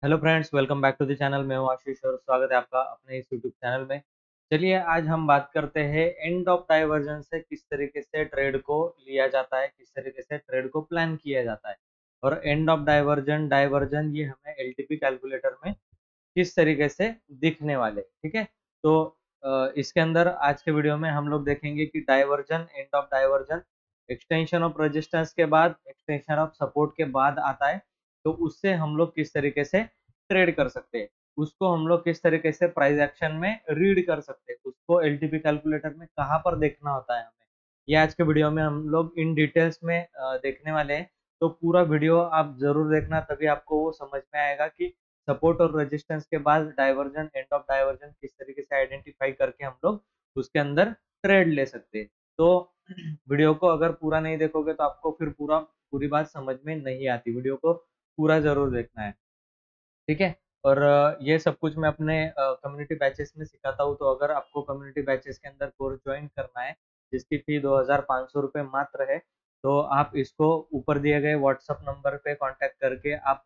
Hello friends, welcome back to the channel. मैं हूं आशीष और स्वागत है आपका अपने इस यूट्यूब चैनल में। चलिए आज हम बात करते हैं एंड ऑफ डाइवर्जन से किस तरीके से ट्रेड को लिया जाता है, किस तरीके से ट्रेड को प्लान किया जाता है और एंड ऑफ डाइवर्जन डाइवर्जन ये हमें एलटीपी कैलकुलेटर में किस तरीके से दिखने वाले। ठीक है, तो इसके अंदर आज के वीडियो में हम लोग देखेंगे कि diversion, end of diversion extension of resistance के बाद, एक्सटेंशन ऑफ सपोर्ट के बाद आता है। तो उससे हम लोग किस तरीके से ट्रेड कर सकते हैं, उसको हम लोग किस तरीके से प्राइस एक्शन में रीड कर सकते हैं, उसको एलटीपी कैलकुलेटर में कहाँ पर देखना होता है हमें, ये आज के वीडियो में हम लोग इन डिटेल्स में देखने वाले हैं। तो पूरा वीडियो आप जरूर देखना, तभी आपको वो समझ में आएगा कि सपोर्ट और रेजिस्टेंस के बाद डाइवर्जन, एंड ऑफ डाइवर्जन किस तरीके से आइडेंटिफाई करके हम लोग उसके अंदर ट्रेड ले सकते हैं। तो वीडियो को अगर पूरा नहीं देखोगे तो आपको फिर पूरी बात समझ में नहीं आती। वीडियो को पूरा जरूर देखना है, ठीक है। और ये सब कुछ मैं अपने कम्युनिटी बैचेस में सिखाता हूँ। तो अगर आपको कम्युनिटी बैचेस के अंदर कोर्स ज्वाइन करना है जिसकी फी 2500 रुपये मात्र है, तो आप इसको ऊपर दिए गए व्हाट्सअप नंबर पे कांटेक्ट करके आप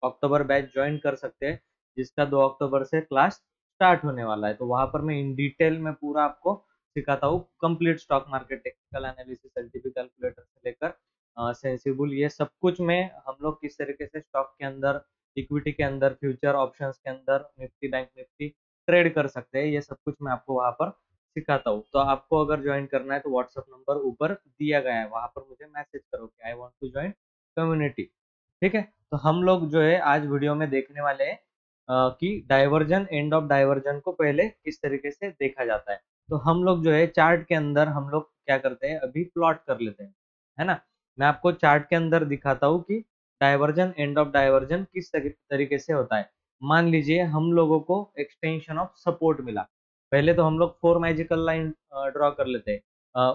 अक्टूबर बैच ज्वाइन कर सकते हैं, जिसका 2 अक्टूबर से क्लास स्टार्ट होने वाला है। तो वहां पर मैं इन डिटेल में पूरा आपको सिखाता हूँ, complete stock market technical analysis, LTP calculator से लेकर सेंसिबल, ये सब कुछ में हम लोग किस तरीके से स्टॉक के अंदर, इक्विटी के अंदर, फ्यूचर ऑप्शंस के अंदर, निफ्टी बैंक निफ्टी ट्रेड कर सकते हैं, ये सब कुछ मैं आपको वहां पर सिखाता हूँ। तो आपको अगर ज्वाइन करना है तो व्हाट्सअप नंबर ऊपर दिया गया है, वहां पर मुझे मैसेज करो कि I want to join community. ठीक है, तो हम लोग जो है आज वीडियो में देखने वाले हैं कि डाइवर्जन, एंड ऑफ डाइवर्जन को पहले किस तरीके से देखा जाता है। तो हम लोग जो है चार्ट के अंदर हम लोग क्या करते हैं, अभी प्लॉट कर लेते हैं, है ना। मैं आपको चार्ट के अंदर दिखाता हूँ कि डाइवर्जन, एंड ऑफ डाइवर्जन किस तरीके से होता है। मान लीजिए हम लोगों को एक्सटेंशन ऑफ सपोर्ट मिला। पहले तो हम लोग 4 मैजिकल लाइन ड्रॉ कर लेते हैं।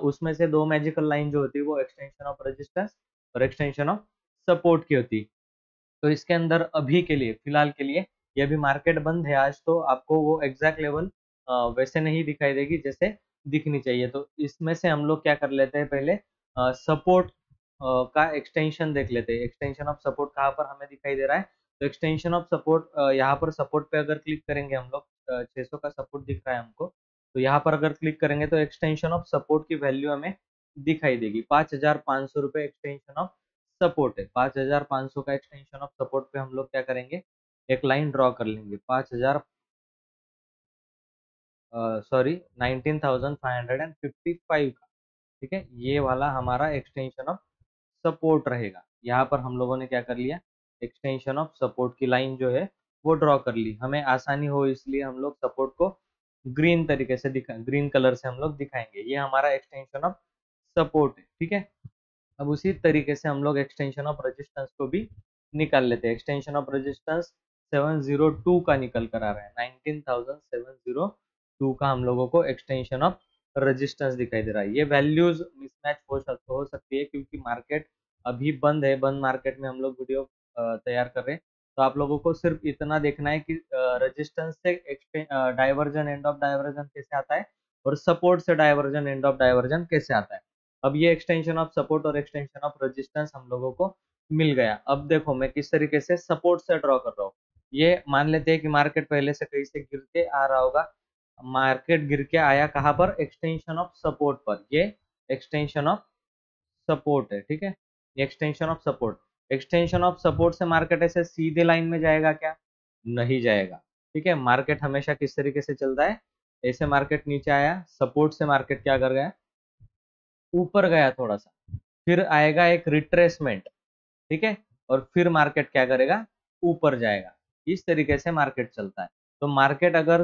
उसमें से 2 मैजिकल लाइन जो होती है वो एक्सटेंशन ऑफ रेजिस्टेंस और एक्सटेंशन ऑफ सपोर्ट की होती है। तो इसके अंदर अभी के लिए, फिलहाल के लिए, ये अभी मार्केट बंद है आज, तो आपको वो एग्जैक्ट लेवल वैसे नहीं दिखाई देगी जैसे दिखनी चाहिए। तो इसमें से हम लोग क्या कर लेते हैं, पहले सपोर्ट का एक्सटेंशन देख लेते हैं। एक्सटेंशन ऑफ सपोर्ट कहाँ पर हमें दिखाई दे रहा है, तो एक्सटेंशन ऑफ सपोर्ट यहाँ पर सपोर्ट पे अगर क्लिक करेंगे हम लोग, 600 का सपोर्ट दिख रहा है हमको, तो यहाँ पर अगर क्लिक करेंगे तो एक्सटेंशन ऑफ सपोर्ट की वैल्यू हमें दिखाई देगी। 5500 रुपये एक्सटेंशन ऑफ सपोर्ट है। 5500 का एक्सटेंशन ऑफ सपोर्ट पे हम लोग क्या करेंगे, एक लाइन ड्रॉ कर लेंगे। 5000 सॉरी 19,555 का, ठीक है, ये वाला हमारा एक्सटेंशन ऑफ सपोर्ट रहेगा। यहाँ पर हम लोगों ने क्या कर लिया, एक्सटेंशन ऑफ सपोर्ट की लाइन जो है वो ड्रॉ कर ली। हमें आसानी हो इसलिए हम लोग सपोर्ट को ग्रीन तरीके से ग्रीन कलर से हम लोग दिखाएंगे। ये हमारा एक्सटेंशन ऑफ सपोर्ट है, ठीक है। अब उसी तरीके से हम लोग एक्सटेंशन ऑफ रेजिस्टेंस को भी निकाल लेते हैं। एक्सटेंशन ऑफ रेजिस्टेंस 702 का निकल कर आ रहा है। 19,702 का हम लोगों को एक्सटेंशन ऑफ रेजिस्टेंस दिखाई दे रहा है। ये वैल्यूज मिसमैच हो सकती है क्योंकि मार्केट अभी बंद है। बंद मार्केट में हम लोग वीडियो तैयार कर रहे हैं। तो आप लोगों को सिर्फ इतना देखना है कि रेजिस्टेंस से डाइवर्जन, एंड ऑफ डाइवर्जन कैसे आता है और सपोर्ट से डाइवर्जन, एंड ऑफ डाइवर्जन कैसे आता है। अब ये एक्सटेंशन ऑफ सपोर्ट और एक्सटेंशन ऑफ रेजिस्टेंस हम लोगों को मिल गया। अब देखो मैं किस तरीके से सपोर्ट से ड्रॉ कर रहा हूँ। ये मान लेते हैं कि मार्केट पहले से कहीं से गिर के आ रहा होगा। मार्केट गिर के आया कहाँ पर, एक्सटेंशन ऑफ सपोर्ट पर। ये एक्सटेंशन ऑफ सपोर्ट है, ठीक है, ये extension of support. Extension of support से मार्केट ऐसे सीधे लाइन में जाएगा क्या, नहीं जाएगा। ठीक है, मार्केट हमेशा किस तरीके से चलता है, ऐसे मार्केट नीचे आया, सपोर्ट से मार्केट क्या कर गया, ऊपर गया थोड़ा सा, फिर आएगा एक रिट्रेसमेंट, ठीक है, और फिर मार्केट क्या करेगा, ऊपर जाएगा। इस तरीके से मार्केट चलता है। तो मार्केट अगर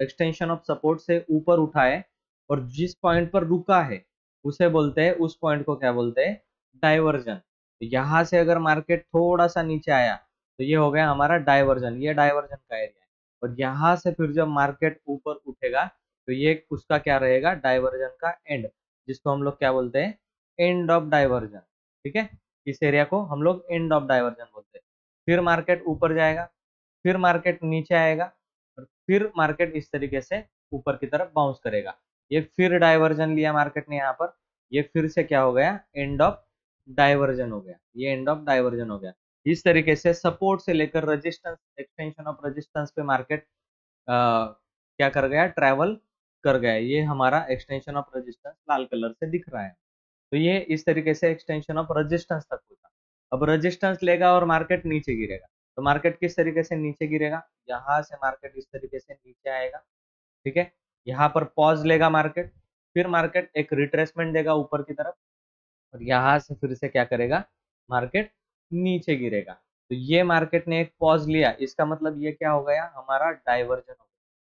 एक्सटेंशन ऑफ सपोर्ट से ऊपर उठा है और जिस पॉइंट पर रुका है उसे बोलते हैं, उस पॉइंट को क्या बोलते हैं, डाइवर्जन। यहां से अगर मार्केट थोड़ा सा नीचे आया तो ये हो गया हमारा डाइवर्जन, ये डाइवर्जन का एरिया है। और यहाँ से फिर जब मार्केट ऊपर उठेगा तो ये उसका क्या रहेगा, डाइवर्जन का एंड, जिसको हम लोग क्या बोलते हैं, एंड ऑफ डाइवर्जन। ठीक है, इस एरिया को हम लोग एंड ऑफ डाइवर्जन बोलते हैं। फिर मार्केट ऊपर जाएगा, फिर मार्केट नीचे आएगा और फिर मार्केट इस तरीके से ऊपर की तरफ बाउंस करेगा। ये फिर डाइवर्जन लिया मार्केट ने यहाँ पर, ये फिर से क्या हो गया, एंड ऑफ डाइवर्जन हो गया, ये एंड ऑफ डाइवर्जन हो गया। इस तरीके से सपोर्ट से लेकर रेजिस्टेंस, एक्सटेंशन ऑफ रेजिस्टेंस पे मार्केट क्या कर गया, ट्रैवल कर गया। ये हमारा extension of resistance Lal colour से दिख रहा है। तो ये इस तरीके से एक्सटेंशन ऑफ रेजिस्टेंस तक होगा। अब रेजिस्टेंस लेगा और मार्केट नीचे गिरेगा, तो मार्केट किस तरीके से नीचे गिरेगा, यहाँ से मार्केट इस तरीके से नीचे आएगा, ठीक है। यहाँ पर पॉज लेगा मार्केट, फिर मार्केट एक रिट्रेसमेंट देगा ऊपर की तरफ, और यहाँ से फिर से क्या करेगा, मार्केट नीचे गिरेगा। तो ये मार्केट ने एक पॉज लिया, इसका मतलब ये क्या हो गया, हमारा डाइवर्जन हो गया।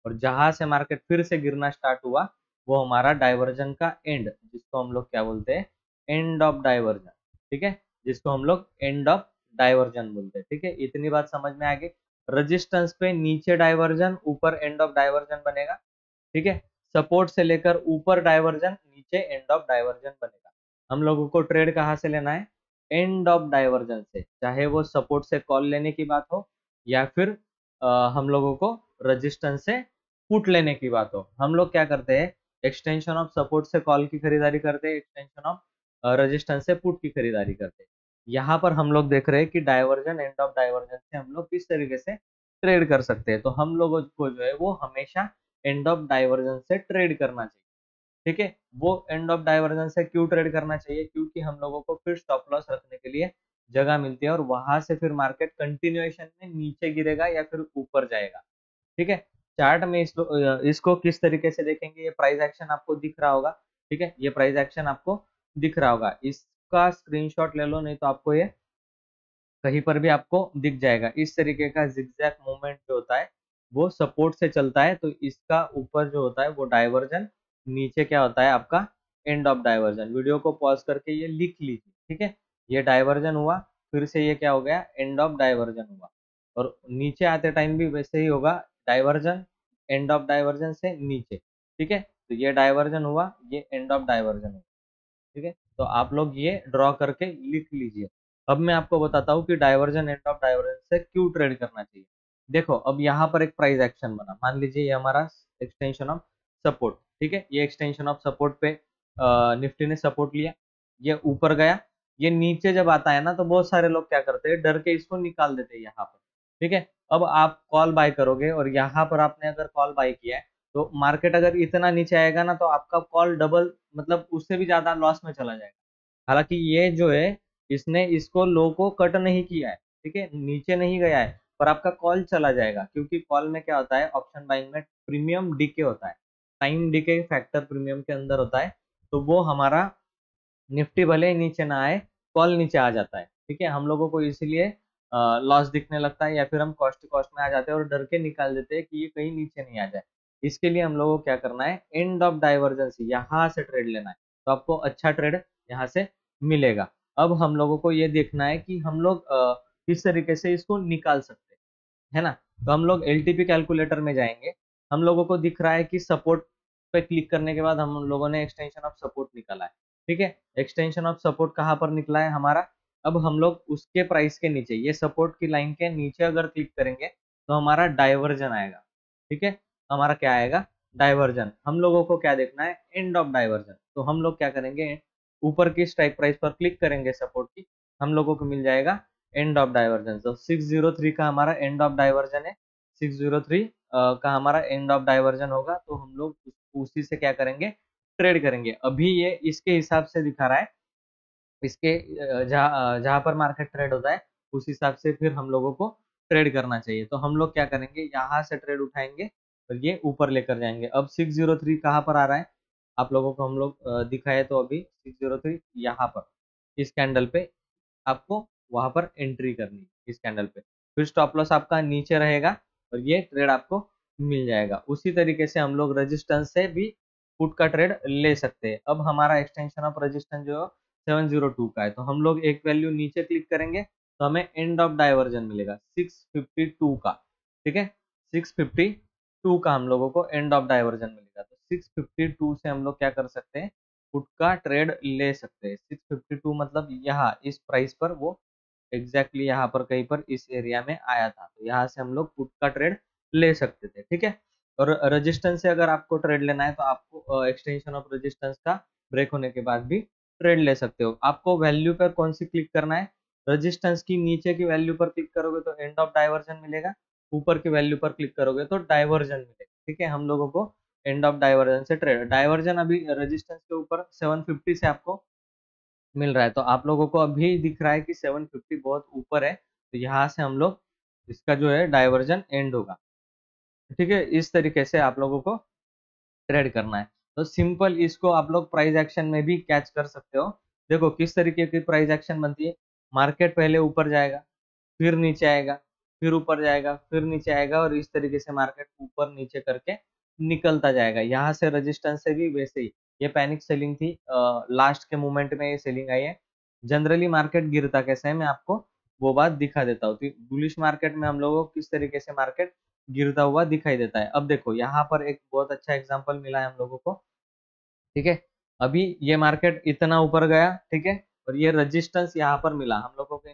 और जहां से मार्केट फिर से गिरना स्टार्ट हुआ, वो हमारा डाइवर्जन का एंड, जिसको हम लोग क्या बोलते हैं, एंड ऑफ डाइवर्जन, ठीक है, जिसको हम लोग एंड ऑफ डाइवर्जन बोलते हैं, ठीक है। इतनी बात समझ में आ गई। रेजिस्टेंस पे नीचे डाइवर्जन, ऊपर एंड ऑफ डाइवर्जन बनेगा, ठीक है। सपोर्ट से लेकर ऊपर डाइवर्जन, नीचे एंड ऑफ डाइवर्जन बनेगा। हम लोगों को ट्रेड कहाँ से लेना है, एंड ऑफ डाइवर्जन से, चाहे वो सपोर्ट से कॉल लेने की बात हो या फिर हम लोगों को रेजिस्टेंस से पुट लेने की बात हो। हम लोग क्या करते हैं, एक्सटेंशन ऑफ सपोर्ट से कॉल की खरीदारी करते हैं, एक्सटेंशन ऑफ रेजिस्टेंस से पुट की खरीदारी करते हैं। यहाँ पर हम लोग देख रहे हैं कि डाइवर्जन, एंड ऑफ डाइवर्जन से हम लोग किस तरीके से ट्रेड कर सकते हैं। तो हम लोगों को जो है वो हमेशा एंड ऑफ डाइवर्जन से ट्रेड करना चाहिए, ठीक है। वो एंड ऑफ डाइवर्जन से क्यों ट्रेड करना चाहिए, क्योंकि हम लोगों को फिर स्टॉप लॉस रखने के लिए जगह मिलती है, और वहां से फिर मार्केट कंटिन्यूएशन में नीचे गिरेगा या फिर ऊपर जाएगा, ठीक है। चार्ट में इसको किस तरीके से देखेंगे, ये प्राइस एक्शन आपको दिख रहा होगा, ठीक है, ये प्राइस एक्शन आपको दिख रहा होगा। इसका स्क्रीनशॉट ले लो, नहीं तो आपको ये कहीं पर भी आपको दिख जाएगा। इस तरीके का जिगजैग मूवमेंट जो होता है वो सपोर्ट से चलता है, तो इसका ऊपर जो होता है वो डाइवर्जन, नीचे क्या होता है आपका एंड ऑफ डाइवर्जन। वीडियो को पॉज करके ये लिख लीजिए, ठीक है। ये डाइवर्जन हुआ, फिर से ये क्या हो गया, एंड ऑफ डाइवर्जन हुआ, और नीचे आते टाइम भी वैसे ही होगा, डाइवर्जन, एंड ऑफ डाइवर्जन से नीचे, ठीक है। तो ये डाइवर्जन हुआ, ये एंड ऑफ डाइवर्जन हुआ, ठीक है। तो आप लोग ये ड्रॉ करके लिख लीजिए। अब मैं आपको बताता हूँ कि डाइवर्जन, एंड ऑफ डाइवर्जन से क्यों ट्रेड करना चाहिए। देखो, अब यहाँ पर एक प्राइस एक्शन बना, मान लीजिए ये हमारा एक्सटेंशन ऑफ सपोर्ट, ठीक है। ये एक्सटेंशन ऑफ सपोर्ट पे निफ्टी ने सपोर्ट लिया, ये ऊपर गया, ये नीचे जब आता है ना, तो बहुत सारे लोग क्या करते हैं, डर के इसको निकाल देते हैं यहाँ पर, ठीक है। अब आप कॉल बाय करोगे, और यहाँ पर आपने अगर कॉल बाय किया है, तो मार्केट अगर इतना नीचे आएगा ना, तो आपका कॉल डबल, मतलब उससे भी ज्यादा लॉस में चला जाएगा। हालांकि ये जो है, इसने इसको लो को कट नहीं किया है, ठीक है, नीचे नहीं गया है, पर आपका कॉल चला जाएगा, क्योंकि कॉल में क्या होता है, ऑप्शन बाइंग में प्रीमियम डीके होता है, टाइम डीके फैक्टर प्रीमियम के अंदर होता है। तो वो हमारा निफ्टी भले ही नीचे ना आए, कॉल नीचे आ जाता है, ठीक है। हम लोगों को इसीलिए लॉस दिखने लगता है, या फिर हम कॉस्ट टू कॉस्ट में आ जाते हैं और डर के निकाल देते हैं कि ये कहीं नीचे नहीं आ जाए। इसके लिए हम लोगों को क्या करना है, एंड ऑफ डाइवर्जेंस यहाँ से ट्रेड लेना है, तो आपको अच्छा ट्रेड यहाँ से मिलेगा। अब हम लोगों को ये देखना है कि हम लोग किस तरीके से इसको निकाल सकते हैं, है ना। तो हम लोग एलटीपी कैलकुलेटर में जाएंगे, हम लोगों को दिख रहा है कि सपोर्ट पे क्लिक करने के बाद हम लोगों ने एक्सटेंशन ऑफ सपोर्ट निकाला है, ठीक है। एक्सटेंशन ऑफ सपोर्ट कहाँ पर निकला है हमारा, अब हम लोग उसके प्राइस के नीचे, ये सपोर्ट की लाइन के नीचे अगर क्लिक करेंगे, तो हमारा डाइवर्जन आएगा, ठीक है। हमारा क्या आएगा, डाइवर्जन। हम लोगों को क्या देखना है, एंड ऑफ डाइवर्जन। तो हम लोग क्या करेंगे, ऊपर की स्ट्राइक प्राइस पर क्लिक करेंगे सपोर्ट की, हम लोगों को मिल जाएगा एंड ऑफ डाइवर्जन। तो 603 का हमारा एंड ऑफ डाइवर्जन है, 603 का हमारा एंड ऑफ डाइवर्जन होगा, तो हम लोग उसी से क्या करेंगे, ट्रेड करेंगे। अभी ये इसके हिसाब से दिखा रहा है, इसके जहाँ जहाँ पर मार्केट ट्रेड होता है, उस हिसाब से फिर हम लोगों को ट्रेड करना चाहिए। तो हम लोग क्या करेंगे, यहाँ से ट्रेड उठाएंगे और ये ऊपर लेकर जाएंगे। अब 603 कहाँ पर आ रहा है, आप लोगों को हम लोग दिखाए, तो अभी 603 यहाँ पर इस कैंडल पे आपको वहां पर एंट्री करनी है, इस कैंडल पे, फिर स्टॉप लॉस आपका नीचे रहेगा और ये ट्रेड आपको मिल जाएगा। उसी तरीके से हम लोग रेजिस्टेंस से भी पुट का ट्रेड ले सकते हैं। अब हमारा एक्सटेंशन ऑफ रेजिस्टेंस जो 702 का है, तो हम लोग एक वैल्यू नीचे क्लिक करेंगे, तो हमें एंड ऑफ डाइवर्जन मिलेगा 652 का, ठीक है। 652 का हम लोगों को एंड ऑफ डाइवर्जन मिलेगा, तो 652 से हम लोग क्या कर सकते हैं, पुट का ट्रेड ले सकते हैं। 652 मतलब यहाँ इस प्राइस पर वो एग्जैक्टली यहाँ पर कहीं पर इस एरिया में आया था, तो यहाँ से हम लोग पुट का ट्रेड ले सकते थे, ठीक है। और रेजिस्टेंस से अगर आपको ट्रेड लेना है, तो आपको एक्सटेंशन ऑफ रेजिस्टेंस का ब्रेक होने के बाद भी ट्रेड ले सकते हो। आपको वैल्यू पर कौन सी क्लिक करना है, रेजिस्टेंस की नीचे की वैल्यू पर क्लिक करोगे तो एंड ऑफ डाइवर्जन मिलेगा, ऊपर की वैल्यू पर क्लिक करोगे तो डाइवर्जन मिलेगा। ठीक है, हम लोगों को एंड ऑफ डाइवर्जन से ट्रेड, डाइवर्जन अभी रेजिस्टेंस के ऊपर 750 से आपको मिल रहा है, तो आप लोगों को अभी दिख रहा है कि 750 बहुत ऊपर है, तो यहाँ से हम लोग इसका जो है डाइवर्जन एंड होगा। ठीक है, इस तरीके से आप लोगों को ट्रेड करना है। तो सिंपल इसको आप लोग प्राइस एक्शन में भी कैच कर सकते हो। देखो किस तरीके की प्राइस एक्शन बनती है, मार्केट पहले ऊपर जाएगा, फिर नीचे आएगा, फिर ऊपर जाएगा, फिर नीचे आएगा, और इस तरीके से मार्केट ऊपर नीचे करके निकलता जाएगा। यहाँ से रेजिस्टेंस से भी वैसे ही, ये पैनिक सेलिंग थी, लास्ट के मोमेंट में ये सेलिंग आई है। जनरली मार्केट गिरता कैसे है मैं आपको वो बात दिखा देता हूँ। बुलिश मार्केट में हम लोगों को किस तरीके से मार्केट गिरता हुआ दिखाई देता है। अब देखो यहाँ पर एक बहुत अच्छा एग्जांपल मिला है हम लोगों को। ठीक है, अभी ये मार्केट इतना ऊपर गया, ठीक है, और ये रेजिस्टेंस यहाँ पर मिला हम लोगों को,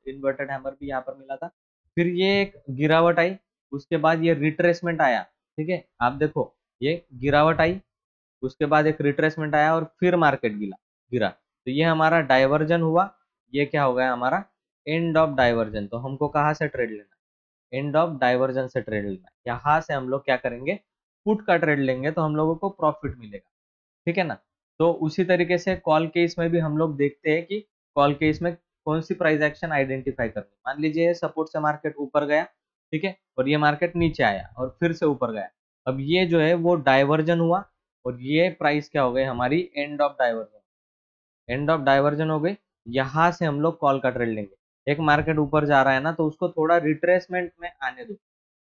इन्वर्टेड हैमर भी यहाँ पर मिला था। फिर ये एक गिरावट आई, उसके बाद ये रिट्रेसमेंट आया। ठीक है, आप देखो ये गिरावट आई, उसके बाद एक रिट्रेसमेंट आया, और फिर मार्केट गिरा गिरा तो ये हमारा डाइवर्जन हुआ। ये क्या हो गया हमारा एंड ऑफ डाइवर्जन। तो हमको कहाँ से ट्रेड लेना है, एंड ऑफ डाइवर्जन से ट्रेड लेना है। यहाँ से हम लोग क्या करेंगे, पुट का ट्रेड लेंगे तो हम लोगों को प्रॉफिट मिलेगा। ठीक है ना। तो उसी तरीके से कॉल केस में भी हम लोग देखते हैं कि कॉल केस में कौन सी प्राइस एक्शन आइडेंटिफाई करनी है। मान लीजिए सपोर्ट से मार्केट ऊपर गया, ठीक है, और ये मार्केट नीचे आया और फिर से ऊपर गया। अब ये जो है वो डाइवर्जन हुआ, और ये प्राइस क्या हो गई हमारी end of diversion, end of diversion हो गई। यहाँ से हम लोग कॉल का ट्रेड लेंगे। एक मार्केट ऊपर जा रहा है ना, तो उसको थोड़ा रिट्रेसमेंट में आने दो,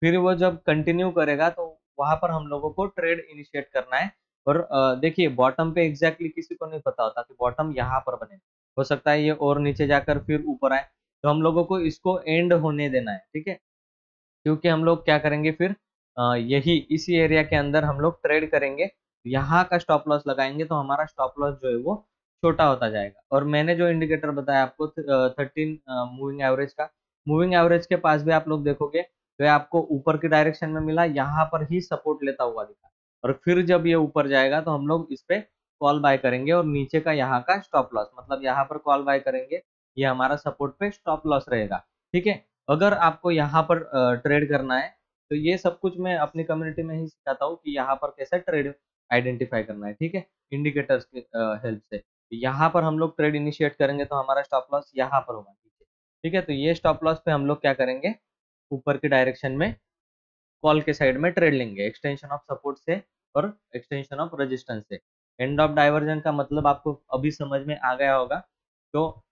फिर वो जब कंटिन्यू करेगा तो वहां पर हम लोगों को ट्रेड इनिशिएट करना है। और देखिए बॉटम पे एग्जैक्टली किसी को नहीं पता होता कि बॉटम यहाँ पर बने, हो सकता है ये और नीचे जाकर फिर ऊपर आए, तो हम लोगों को इसको एंड होने देना है। ठीक है, क्योंकि हम लोग क्या करेंगे फिर यही इसी एरिया के अंदर हम लोग ट्रेड करेंगे, यहाँ का स्टॉप लॉस लगाएंगे, तो हमारा स्टॉप लॉस जो है वो छोटा होता जाएगा। और मैंने जो इंडिकेटर बताया आपको 13 मूविंग एवरेज का, मूविंग एवरेज के पास भी आप लोग देखोगे तो ये आपको ऊपर की डायरेक्शन में मिला, यहाँ पर ही सपोर्ट लेता हुआ दिखा, और फिर जब ये ऊपर जाएगा तो हम लोग इस पे कॉल बाय करेंगे, और नीचे का यहाँ का स्टॉप लॉस, मतलब यहाँ पर कॉल बाय करेंगे, ये हमारा सपोर्ट पे स्टॉप लॉस रहेगा। ठीक है, अगर आपको यहाँ पर ट्रेड करना है तो ये सब कुछ मैं अपनी कम्युनिटी में ही सिखाता हूँ कि यहाँ पर कैसे ट्रेड आइडेंटिफाई करना है। ठीक है, इंडिकेटर्स की हेल्प से यहाँ पर हम लोग ट्रेड इनिशिएट करेंगे तो हमारा स्टॉप लॉस यहाँ पर होगा। ठीक है, तो ये स्टॉप लॉस पे हम लोग क्या करेंगे, ऊपर की डायरेक्शन में कॉल के साइड में ट्रेड लेंगे, एक्सटेंशन ऑफ सपोर्ट से और एक्सटेंशन ऑफ रेजिस्टेंस से। एंड ऑफ डाइवर्जन का मतलब आपको अभी समझ में आ गया होगा। तो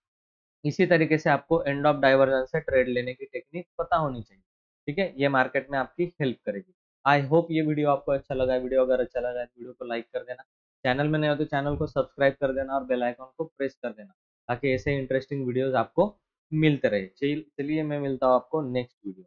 इसी तरीके से आपको एंड ऑफ डाइवर्जन से ट्रेड लेने की टेक्निक पता होनी चाहिए। ठीक है, ये मार्केट में आपकी हेल्प करेगी। आई होप ये वीडियो आपको अच्छा लगा है। वीडियो अगर अच्छा लगा है तो वीडियो को लाइक कर देना, चैनल में नए हो तो चैनल को सब्सक्राइब कर देना, और बेल आइकन को प्रेस कर देना, ताकि ऐसे इंटरेस्टिंग वीडियोस आपको मिलते रहे। चलिए मैं मिलता हूँ आपको नेक्स्ट वीडियो।